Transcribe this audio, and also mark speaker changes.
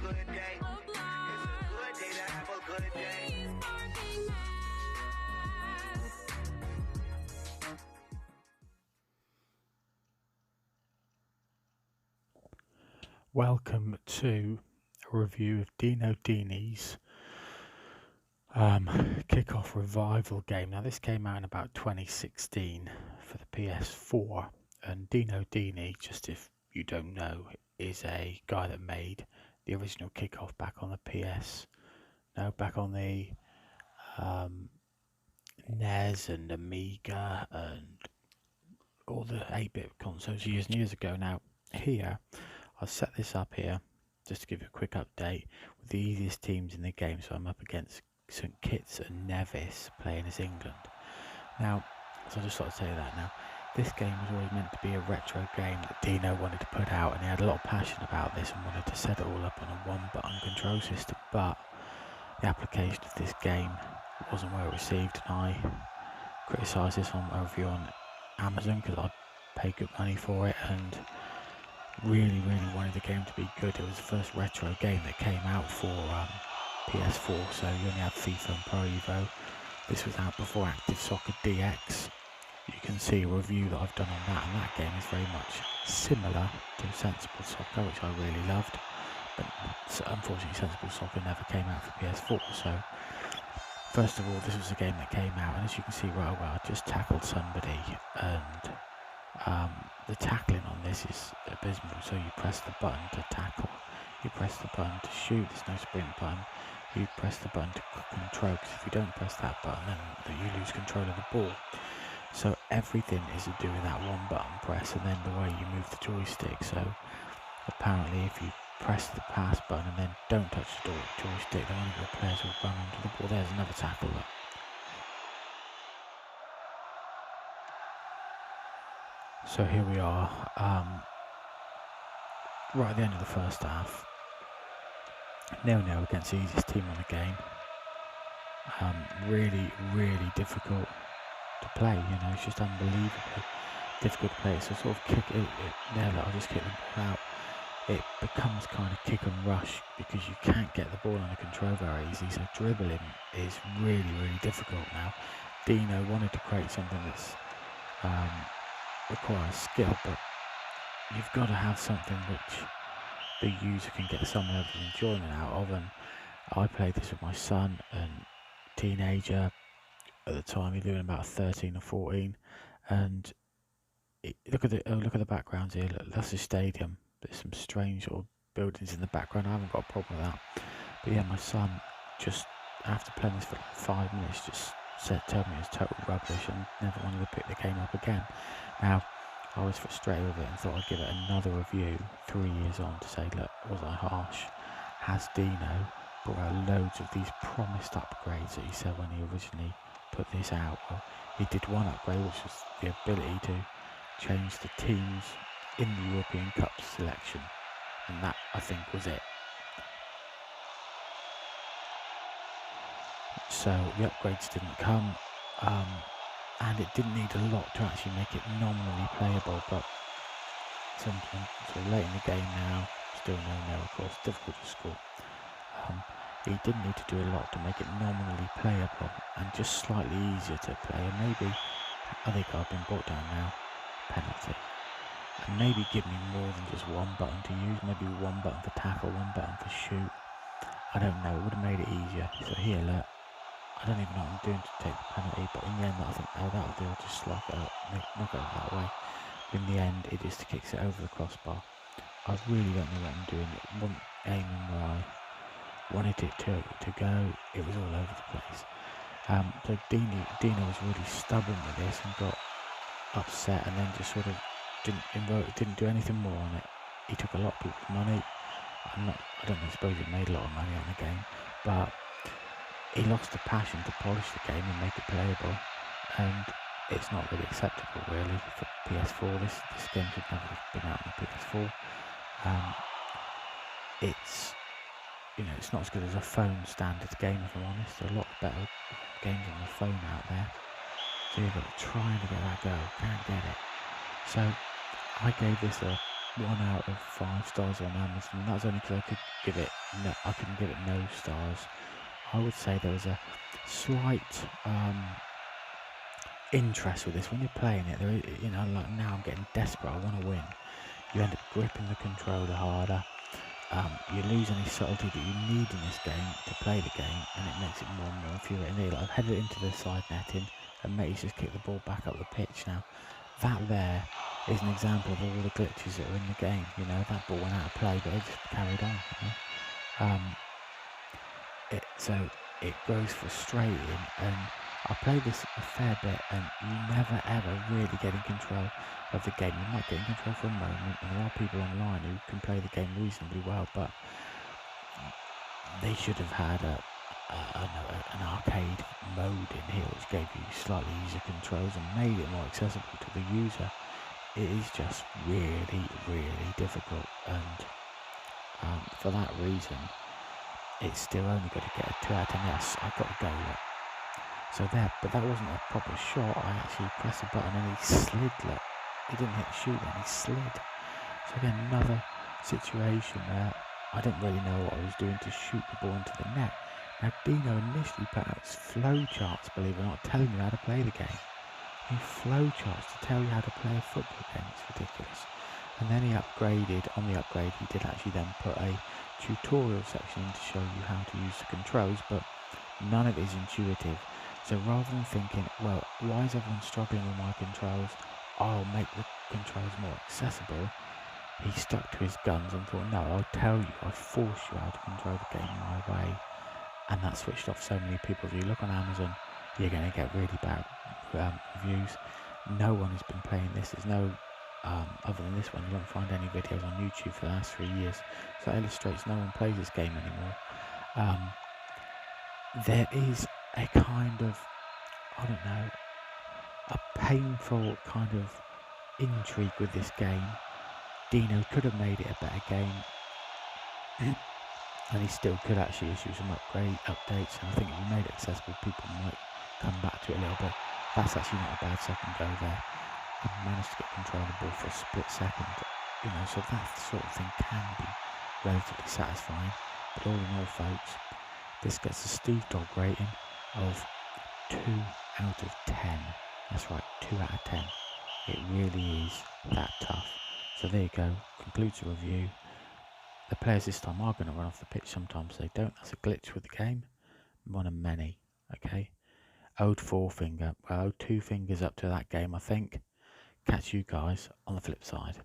Speaker 1: good day. It's a good day to have a good day.
Speaker 2: Welcome to a review of Dino Dini's kickoff revival game. Now, this came out in about 2016 for the PS4, and Dino Dini, just if you don't know, is a guy that made the original kickoff back on the back on the NES and Amiga and all the 8-bit consoles years and years ago. Now, here, I've set this up here just to give you a quick update with the easiest teams in the game. So I'm up against St Kitts and Nevis playing as England. Now, so I just thought I'd say that now. This game was always meant to be a retro game that Dino wanted to put out, and he had a lot of passion about this and wanted to set it all up on a one-button control system, but the application of this game wasn't well received, and I criticised this on my review on Amazon because I paid good money for it and really wanted the game to be good. It was the first retro game that came out for PS4, so you only have FIFA and Pro Evo. This was out before Active Soccer DX. You can see a review that I've done on that, and that game is very much similar to Sensible Soccer, which I really loved, but unfortunately Sensible Soccer never came out for PS4. So first of all, this was a game that came out, and as you can see right away, I just tackled somebody, and the tackling on this is abysmal. So you press the button to tackle, you press the button to shoot, there's no sprint button, you press the button to control, because if you don't press that button then you lose control of the ball. So everything is to do with that one button press and then the way you move the joystick. So apparently if you press the pass button and then don't touch the joystick, then one of your players will run onto the ball. There's another tackle. So here we are, right at the end of the first half, 0-0 against the easiest team on the game. Really difficult to play, it's just unbelievably difficult to play. So sort of kick it there, I'll just kick the ball out. It becomes kind of kick and rush because you can't get the ball under control very easily, so dribbling is really difficult now. Dino wanted to create something that's requires skill, but you've got to have something which the user can get some level of enjoyment out of. And I played this with my son, and teenager at the time. He lived about 13 or 14, and look at the backgrounds here. Look, that's the stadium. There's some strange sort of buildings in the background. I haven't got a problem with that, but yeah, my son just after playing this for like 5 minutes just told me it was total rubbish and never wanted to pick the game up again. Now, I was frustrated with it and thought I'd give it another review 3 years on to say, look, was I harsh? Has Dino brought out loads of these promised upgrades that he said when he originally put this out? Well, he did one upgrade, which was the ability to change the teams in the European Cup selection, and that, I think, was it. So the upgrades didn't come, and it didn't need a lot to actually make it nominally playable, but sometimes so late in the game now, still 0-0, of course, difficult to score. He didn't need to do a lot to make it nominally playable and just slightly easier to play, and maybe, I think I've been brought down now, penalty, and maybe give me more than just one button to use, maybe one button for tackle, one button for shoot. I don't know, it would have made it easier. So here, look, I don't even know what I'm doing to take the penalty, but in the end I think, oh, that'll do, I'll just slug it up, knock it out that way. In the end, it just kicks it over the crossbar. I really don't know what I'm doing. It wasn't aiming where I wanted it to go. It was all over the place. So Dino was really stubborn with this and got upset, and then just sort of didn't do anything more on it. He took a lot of people's money. I don't suppose he made a lot of money on the game, but he lost the passion to polish the game and make it playable, and it's not really acceptable really for PS4. This game should never have been out on PS4. It's not as good as a phone standard game, if I'm honest. There are a lot better games on the phone out there. So you've got to try to get that go, can't get it. So I gave this a 1 out of 5 stars on Amazon. That's only because I could give it I couldn't give it no stars. I would say there was a slight interest with this when you're playing it. There, you know, like now I'm getting desperate. I want to win. You end up gripping the controller harder. You lose any subtlety that you need in this game to play the game, and it makes it more and more infuriating. Like I've headed it into the side netting, and mate's just kicked the ball back up the pitch. Now, that there is an example of all the glitches that are in the game. You know, that ball went out of play, but it just carried on. You know? So it grows frustrating, and I play this a fair bit, and you never ever really get in control of the game. You might get in control for a moment, and there are people online who can play the game reasonably well, but they should have had an arcade mode in here which gave you slightly easier controls and made it more accessible to the user. It is just really, really difficult, and for that reason, it's still only got to get a 2 out of 10. Yes, I got to go. Look. So there, but that wasn't a proper shot. I actually pressed the button and he slid. Look, he didn't hit shoot, then he slid. So again, another situation where I didn't really know what I was doing to shoot the ball into the net. Now Dino initially put out flow charts, believe it or not, telling you how to play the game. He flow charts to tell you how to play a football game. It's ridiculous. And then he upgraded. On the upgrade, he did actually then put a tutorial section in to show you how to use the controls, but none of it is intuitive. So rather than thinking, well, why is everyone struggling with my controls? I'll make the controls more accessible. He stuck to his guns and thought, no, I'll tell you, I'll force you how to control the game my way. And that switched off so many people. If you look on Amazon, you're going to get really bad reviews. No one has been playing this. There's no, other than this one, you won't find any videos on YouTube for the last 3 years. So that illustrates no one plays this game anymore. There is a kind of, I don't know, a painful kind of intrigue with this game. Dino could have made it a better game, and he still could actually issue some updates, and I think if he made it accessible, people might come back to it a little bit. That's actually not a bad second go there. I managed to get control of the ball for a split second, you know, so that sort of thing can be relatively satisfying. But all in all, folks, this gets a Steve Dog rating of 2 out of 10. That's right, 2 out of 10. It really is that tough. So there you go, concludes the review. The players this time are going to run off the pitch, sometimes they don't. That's a glitch with the game, one of many, okay? Owed 4 finger, well, owed 2 fingers up to that game, I think. Catch you guys on the flip side.